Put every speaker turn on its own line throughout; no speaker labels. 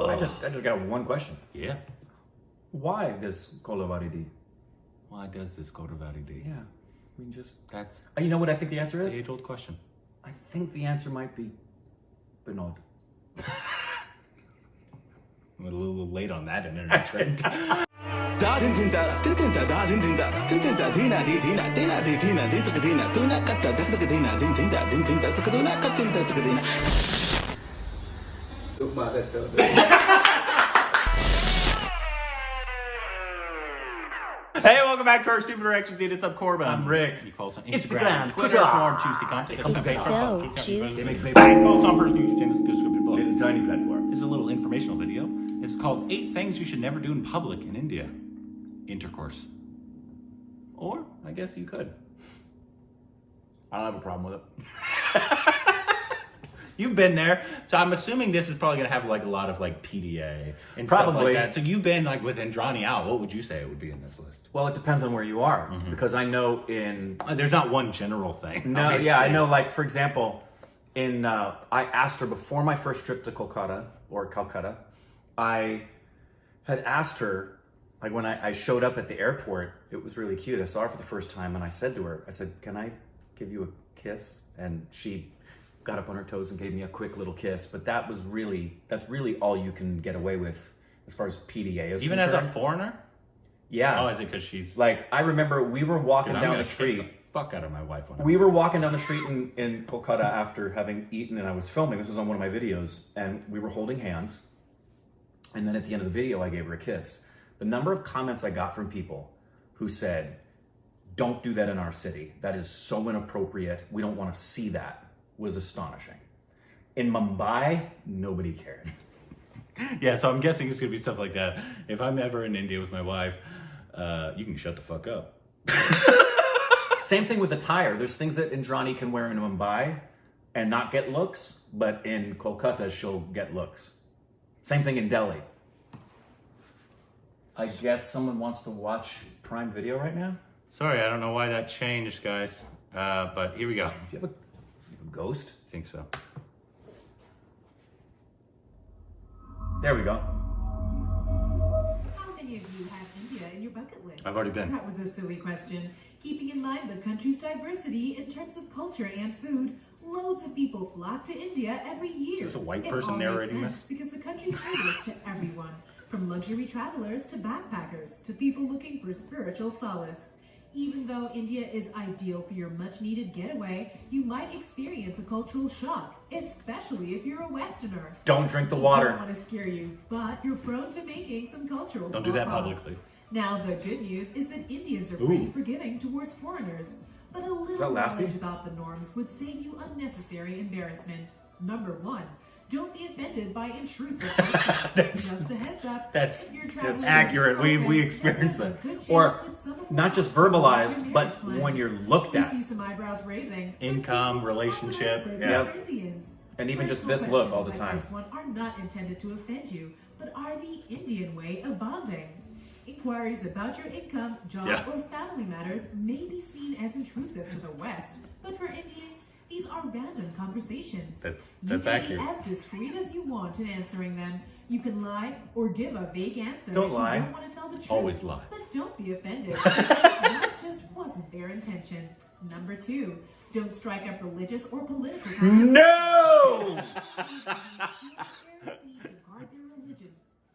I just got one question.
Yeah.
Why this Kolavaridi?
Why does this Korbins?
Yeah. I mean, just...
That's
You know what I think the answer is?
the age-old question.
I think the answer might be Benod.
I'm a little late on that internet trend. Hey, welcome back to our Stupid Directions. It's up, Corbin.
I'm Rick.
You follow us on
Instagram,
Twitter,
Twitter.
more juicy content.
It's so juicy.
Follow us on Personal YouTube. Description below.
Little tiny platform.
This is a little informational video. This is called 8 Things You Should Never Do in Public in India. Intercourse. Or, I guess you could.
I don't have a problem with it.
You've been there, so I'm assuming this is probably going to have like a lot of like PDA and
Probably.
stuff like that. So you've been like with Indrani out. What would you say it would be in this list?
Well, it depends on where you are. Because I know in...
There's not one general thing.
No, yeah, I know, like, for example, in... I asked her before my first trip to Calcutta, I had asked her, like, when I showed up at the airport, it was really cute. I saw her for the first time, and I said to her, can I give you a kiss? And she got up on her toes and gave me a quick little kiss. But that's really all you can get away with as far as PDA is
Even
concerned.
as a foreigner?
Yeah.
Oh, is it because she's...
Like, I remember we were walking down the street.
The fuck out of my wife.
We were walking down the street in Kolkata after having eaten, and I was filming. This was on one of my videos, and we were holding hands. And then at the end of the video, I gave her a kiss. The number of comments I got from people who said, "Don't do that in our city. That is so inappropriate. We don't want to see that," was astonishing. In Mumbai, nobody cared.
Yeah, so I'm guessing it's going to be stuff like that. If I'm ever in India with my wife, you can shut the fuck up.
Same thing with attire. There's things that Indrani can wear in Mumbai and not get looks, but in Kolkata, she'll get looks. Same thing in Delhi. I guess someone wants to watch Prime Video right now?
Sorry, I don't know why that changed, guys. But here we go.
Do you have a ghost?
I think so.
There we go.
How many of you have India in your bucket list?
I've already been.
That was a silly question. Keeping in mind the country's diversity in terms of culture and food, loads of people flock to India every year.
Is this a white
It
person
all makes
narrating
sense
this?
Because the country caters to everyone, from luxury travelers to backpackers to people looking for spiritual solace. Even though India is ideal for your much-needed getaway, you might experience a cultural shock, especially if you're a Westerner.
Don't drink the
I
water.
don't want to scare you, but you're prone to making some cultural
Don't do that
faux pas.
publicly.
Now, the good news is that Indians are pretty forgiving towards foreigners, but a little
Lassie?
knowledge about the norms would save you unnecessary embarrassment. Number 1, don't be offended by intrusive questions. Just a heads up.
That's
if you're traveling with
accurate.
your
We
girlfriend,
experienced
there's a
that.
good chance
Or
that someone will
not just
ask you about your
verbalized,
marriage
but
plans.
when you're looked
You
at.
see some eyebrows raising.
Income, relationship,
Yeah.
yeah.
Indians.
And even just
Personal
this look all the
questions like
time.
This one are not intended to offend you, but are the Indian way of bonding. Inquiries about your income, job,
Yeah.
or family matters may be seen as intrusive to the West, but for Indians, these are random conversations.
That's
You can
accurate.
be as discreet as you want in answering them. You can lie or give a vague answer
Don't
if
lie.
you don't want to tell the truth.
Always lie.
But don't be offended. That just wasn't their intention. Number 2, don't strike up religious or political conversations.
No!
Need to guard their religion.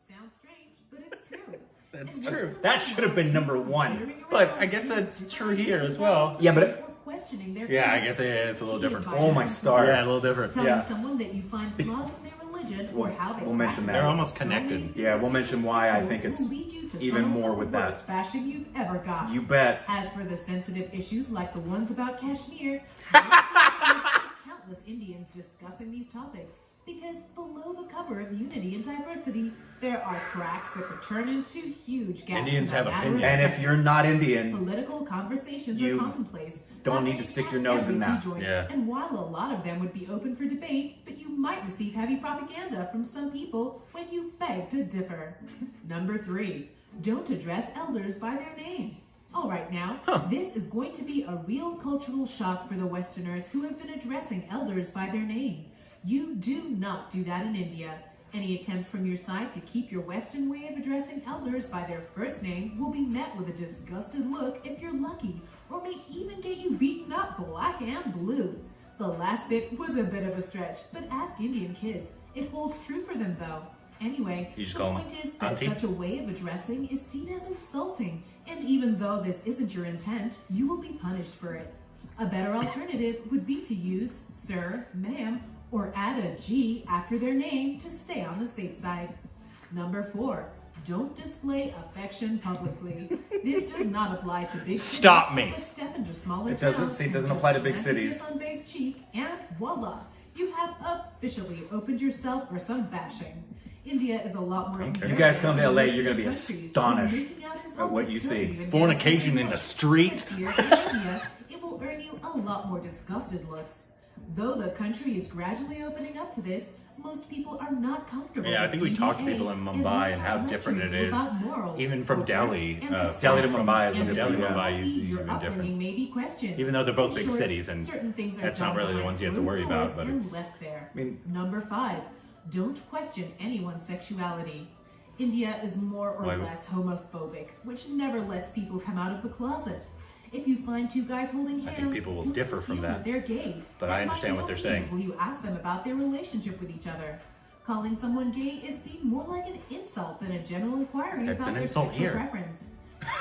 Sounds strange, but it's true.
That's
And
true.
That should have been number 1.
wandering
But
around
I guess that's true here as well.
Yeah, but it-
or questioning their
Yeah, I
faith.
guess it's a little different.
Oh my stars.
Yeah, a little different.
Telling
Yeah.
someone that you find flaws in their religion or how they
we'll mention
practice
that.
They're
it.
almost connected.
Yeah, we'll mention why I
Rituals
think it's
will lead you to
even
some of
more
the
with
worst
that.
bashing you've ever got.
You bet.
As for the sensitive issues like the ones about Kashmir, countless Indians discussing these topics because below the cover of unity and diversity, there are cracks that could turn into huge gaps.
Indians
in a
have
matter of
opinions.
And if you're not Indian,
Political conversations
You
are commonplace.
don't need
happening
to stick
at
your nose in
every
that.
tea joint.
Yeah.
And while a lot of them would be open for debate, but you might receive heavy propaganda from some people when you beg to differ. Number 3, don't address elders by their name. All right now, this is going to be a real cultural shock for the Westerners who have been addressing elders by their name. You do not do that in India. Any attempt from your side to keep your Western way of addressing elders by their first name will be met with a disgusted look if you're lucky, or may even get you beaten up black and blue. The last bit was a bit of a stretch, but ask Indian kids. It holds true for them though. Anyway,
You just
the
call
point
them
is that
auntie?
such a way of addressing is seen as insulting, and even though this isn't your intent, you will be punished for it. A better alternative would be to use sir, ma'am, or add a G after their name to stay on the safe side. Number 4, don't display affection publicly. This does not apply to big cities.
Stop me.
But step into smaller
It doesn't-
towns
see, it
and
doesn't
just
apply to
a
big
magic
cities.
kiss on Bay's cheek, and voila, you have officially opened yourself for some bashing. India is a lot more.
Okay.
You guys come to LA, you're gonna be
countries,
astonished
making out in
at what
public
you
doesn't
see.
even get
Fornication
a
in the
look.
street.
But here in India, it will earn you a lot more disgusted looks. Though the country is gradually opening up to this, most people are not comfortable.
Yeah, I
with
think we talked to
EDA
people in
and
Mumbai and
must
how
have
different it
lectured you
is.
about morals,
Even from
culture,
Delhi,
and respect.
Delhi to Mumbai is
And
different,
Delhi to
yeah.
Mumbai is
your
even
upbringing
different.
may be questioned.
Even though they're both
In
big
short,
cities, and
certain things are
that's not
done
really the
behind
ones you have to
closed
worry about,
doors
but
and
it's-
left there.
I mean-
Number 5, don't question anyone's sexuality. India is more or
Why-
less homophobic, which never lets people come out of the closet. If you find two guys holding hands,
I think people will
don't
differ from
assume
that.
they're gay.
But I
And by
understand
no
what they're
means
saying.
Will you ask them about their relationship with each other? Calling someone gay is seen more like an insult than a general inquiry
That's
about
an
their
insult
sexual
here.
preference.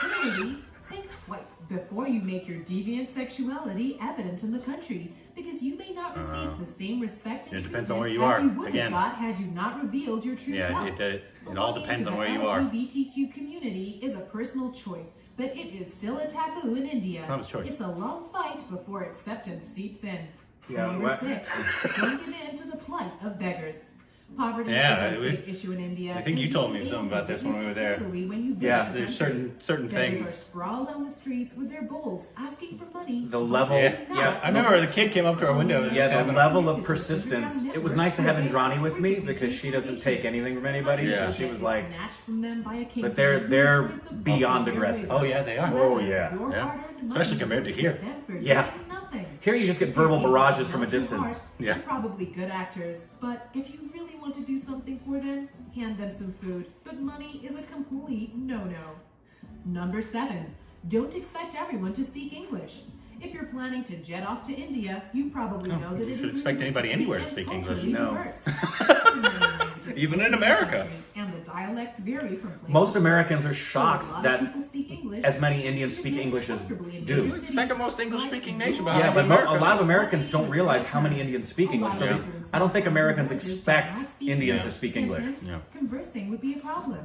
Similarly, think twice before you make your deviant sexuality evident in the country, because you may not receive the same respect and
It depends on where
treatment
you
as
are.
you would
Again.
have got had you not revealed your true
Yeah,
self.
it all
Belonging
depends
to
on
the
where you are.
LGBTQ community is a personal choice, but it is still a taboo in India.
It's not a choice.
It's a long fight before acceptance seeps in.
Yeah,
Number
what-
6, don't give in to the plight of beggars. Poverty
Yeah,
is a big issue in India.
I think you
and
told
will
me
be
something
able
about
to
this when we were there.
witness easily when you visit
Yeah,
the
there's
country.
certain
Beggars are
things.
sprawled on the streets with their bowls, asking for money.
The level-
Yeah, I remember the kid came up to our window. And
Yeah,
just
the
having-
level of persistence. It was nice to have Indrani with me because she doesn't take anything from anybody.
Yeah.
So she was like,
Snatched from them by a
but they're
kingpin who enjoys the
beyond
bulk of their
aggressive.
labor.
Oh, yeah, they are.
Oh, yeah.
Your
Yeah.
hard-earned money
Especially compared to
goes
here.
them for
Yeah.
doing nothing.
Here you just get
If you're
verbal
able to
barrages from a
melt your
distance.
heart,
Yeah.
They're probably good actors, but if you really want to do something for them, hand them some food. But money is a complete no-no. Number 7, don't expect everyone to speak English. If you're planning to jet off to India, you probably
No,
know that
you
it
should
is
expect anybody anywhere to
and
speak English.
culturally
No.
diverse.
Even in America.
And the dialects vary from place
Most
to
Americans
place.
are shocked
So a lot
that
of people speak English,
as many
and
Indians
you
speak
can live
English as
comfortably in
do.
bigger
It's the
cities
second most English-speaking nation behind
Yeah, but
America.
a lot of Americans don't realize how many Indians speak English. So
Yeah.
I don't think Americans expect Indians to speak
And
English.
hence,
Yeah.
Conversing would be a problem.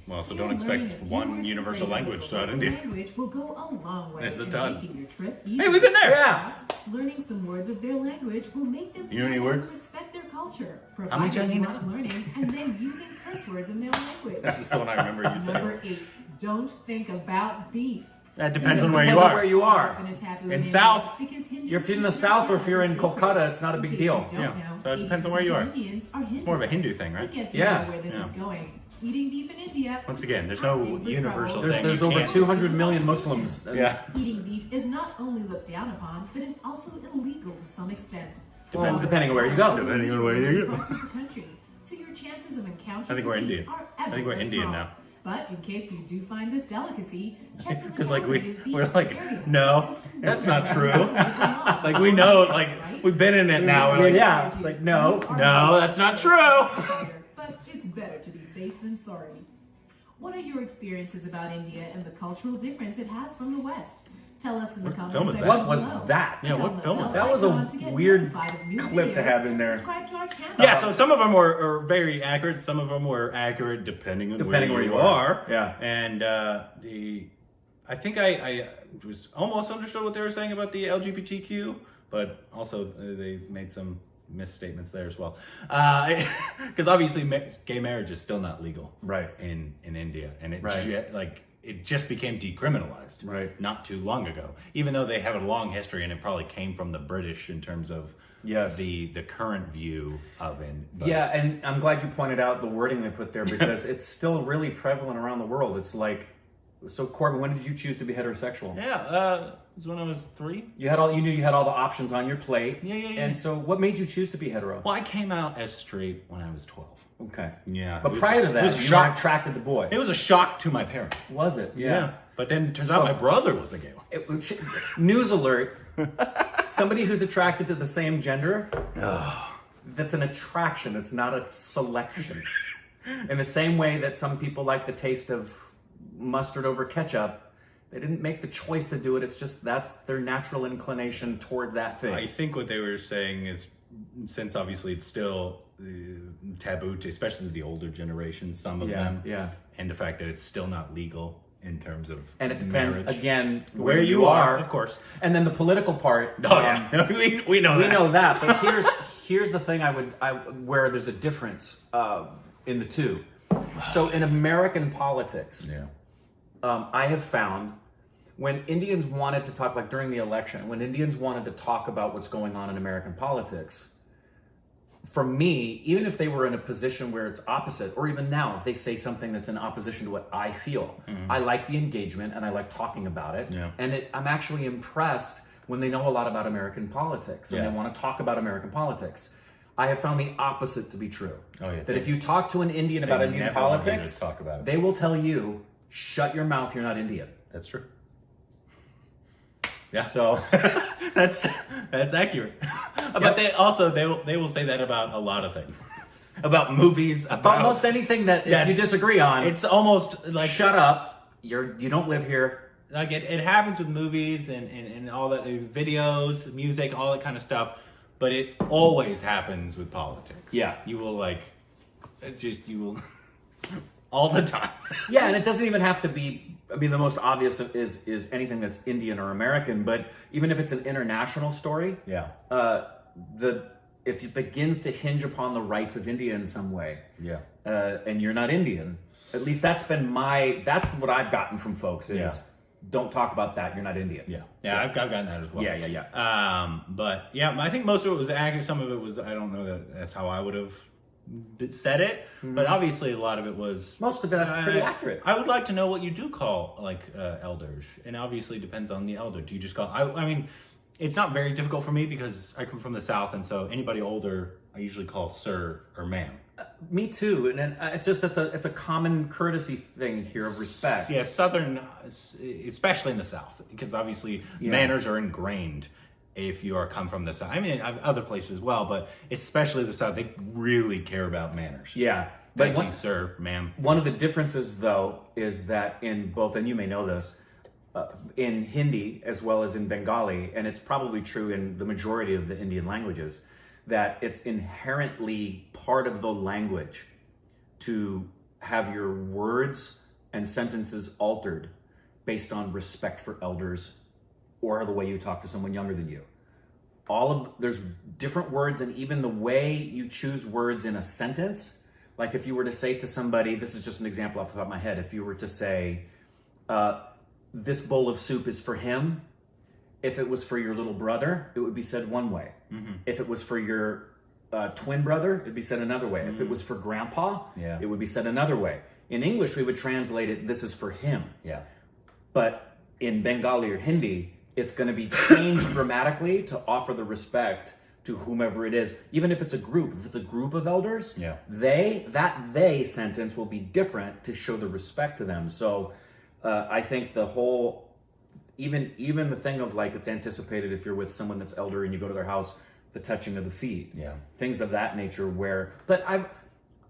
Well, so
Even
don't
learning
expect
a few
one
words
universal
and phrases
language
of
throughout
a local
India.
language will go a long way
There's a
in
ton.
making your trip
Hey, we've been there.
Yeah.
Learning some words of their language will make them
You know any
feel
words?
and respect their culture.
How many
provided
Chinese
you
know?
aren't learning and then using curse words in their language.
That's just the one I remember you saying.
Number 8, don't think about beef.
That depends
It
on where you
depends on
are.
where you are.
It's been a taboo
In
India
South,
because Hindus
If you're in the
keep
South or if you're in
their secrets.
Kolkata, it's not a
In
big
case
deal.
you don't
Yeah.
know,
So it depends on where you
80%
are.
of Indians are
It's more of a
Hindus.
Hindu thing, right?
I guess you
Yeah.
know where this
Yeah.
is going. Eating beef in India.
Once again, there's
I
no
say for
universal
trouble.
thing.
There's
You
over
can't-
200 million Muslims. and-
Yeah.
Eating beef is not only looked down upon, but is also illegal to some extent.
Well, depending on where you go.
Depending on where you go.
Parts of the country. So your chances of encountering
I think we're
beef
Indian.
are
I think
ever
we're
so
Indian
small.
now.
But in case you do find this delicacy, check with the
Because like
quality of beef
we're
in
like,
the area.
no,
Because who
that's
knows?
not true. Like we know, like we've been in it now. We're like,
Yeah, like, no.
No, that's not true.
But it's better to be safe than sorry. What are your experiences about India and the cultural difference it has from the West? Tell us in the comments
film is
section
that?
What was
below.
that?
Yeah, what
Click on the
film was
bell
that? That was a
icon to get
weird
notified of new
clip to
videos
have in
and
there.
subscribe to our channel.
Yeah, so some of them are very accurate. Some of them were accurate depending on where you are.
Yeah.
And I think I was almost understood what they were saying about the LGBTQ, but also they made some misstatements there as well. Because obviously gay marriage is still not legal
Right.
in India, and it
Right.
it just became decriminalized
Right.
not too long ago. Even though they have a long history, and it probably came from the British in terms of
Yes.
the current view of it. But
Yeah, and I'm glad you pointed out the wording they put there because it's still really prevalent around the world. It's like, so Corbin, when did you choose to be heterosexual?
Yeah, it was when I was 3.
You knew you had all the options on your plate.
Yeah.
And so what made you choose to be hetero?
Well, I came out as straight when I was 12.
Okay.
Yeah.
But prior to that,
was a
you
shock.
were attracted to boys.
It was a shock to my parents.
Was it?
Yeah. But then it turns
So-
out my brother was the gay one.
News alert. Somebody who's attracted to the same gender, that's an attraction. It's not a selection. In the same way that some people like the taste of mustard over ketchup, they didn't make the choice to do it. It's just that's their natural inclination toward that thing.
I think what they were saying is, since obviously it's still taboo, to, especially the older generation, some of them, and the fact that it's still not legal in terms of
And it depends,
marriage.
again,
where you are, of course.
And then the political part.
Oh, yeah. we know that.
We know that, but here's the thing where there's a difference in the two. So in American politics, I have found when Indians wanted to talk, like during the election, when Indians wanted to talk about what's going on in American politics, for me, even if they were in a position where it's opposite, or even now, if they say something that's in opposition to what I feel, I like the engagement and I like talking about it.
Yeah.
And I'm actually impressed when they know a lot about American politics and they want to talk about American politics. I have found the opposite to be true.
Oh, yeah.
That if you talk to an Indian about Indian
never want you to
politics,
talk about it.
they will tell you, shut your mouth, you're not Indian.
That's true. Yeah.
So
that's accurate. But they will say that about a lot of things. About movies,
about most anything that if you disagree on,
it's almost like
shut up. You don't live here.
Like it happens with movies and all that, videos, music, all that kind of stuff. But it always happens with politics.
Yeah.
You will all the time.
Yeah, and it doesn't even have to be. I mean, the most obvious is anything that's Indian or American. But even if it's an international story, if it begins to hinge upon the rights of India in some way, and you're not Indian, at least that's what I've gotten from folks is don't talk about that. You're not Indian.
I've gotten that as well. But I think most of it was accurate. Some of it was, I don't know that that's how I would have said it, but obviously a lot of it was.
Most of it that's pretty accurate.
I would like to know what you do call elders, and obviously it depends on the elder. Do you just call? I mean, it's not very difficult for me because I come from the South, and so anybody older I usually call sir or ma'am.
Me too, and it's just it's a common courtessy thing here of respect.
Yeah, Southern, especially in the South, because obviously manners are ingrained. If you come from the South, I mean, other places as well, but especially the South, they really care about manners.
Yeah,
Thank you, sir, ma'am.
One of the differences, though, is that in both, and you may know this, in Hindi as well as in Bengali, and it's probably true in the majority of the Indian languages, that it's inherently part of the language to have your words and sentences altered based on respect for elders or the way you talk to someone younger than you. There's different words, and even the way you choose words in a sentence. Like if you were to say to somebody, this is just an example off the top of my head, if you were to say, this bowl of soup is for him, if it was for your little brother, it would be said one way. Mm-hmm. If it was for your twin brother, it'd be said another way. If it was for grandpa, it would be said another way. In English, we would translate it, this is for him. Yeah. But in Bengali or Hindi, it's going to be changed grammatically to offer the respect to whomever it is, even if it's a group. If it's a group of elders, they sentence will be different to show the respect to them. So I think the whole, even the thing of like it's anticipated if you're with someone that's elder and you go to their house, the touching of the feet, things of that nature. But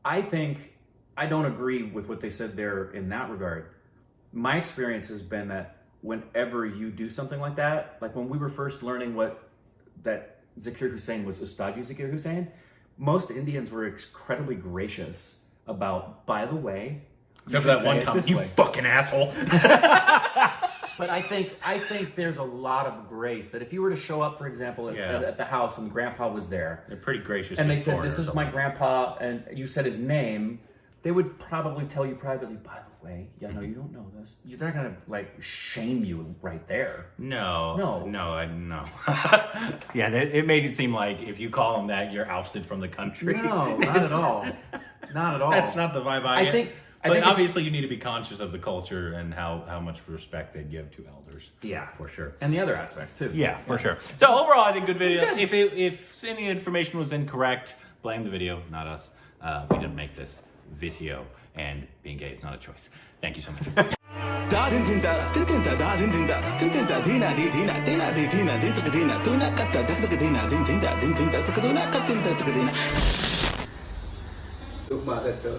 I think I don't agree with what they said there in that regard. My experience has been that whenever you do something like that, like when we were first learning what that Zakir Hussain was, Ustadji Zakir Hussain, most Indians were incredibly gracious about, by the way,
except for that one comment, you fucking asshole.
But I think there's a lot of grace that if you were to show up, for example, at the house and grandpa was there,
they're pretty gracious.
And they said, "This is my grandpa," and you said his name, they would probably tell you privately, by the way, you don't know this. They're not gonna like shame you right there.
No. Yeah, it made it seem like if you call them that, you're ousted from the country.
No, not at all. Not at all.
That's not the vibe I get.
I think
obviously you need to be conscious of the culture and how much respect they give to elders.
Yeah,
for sure.
And the other aspects too.
Yeah, for sure. So overall, I think good video. If any information was incorrect, blame the video, not us. we didn't make this video, and being gay is not a choice. Thank you so much.
Lúc mà thật sự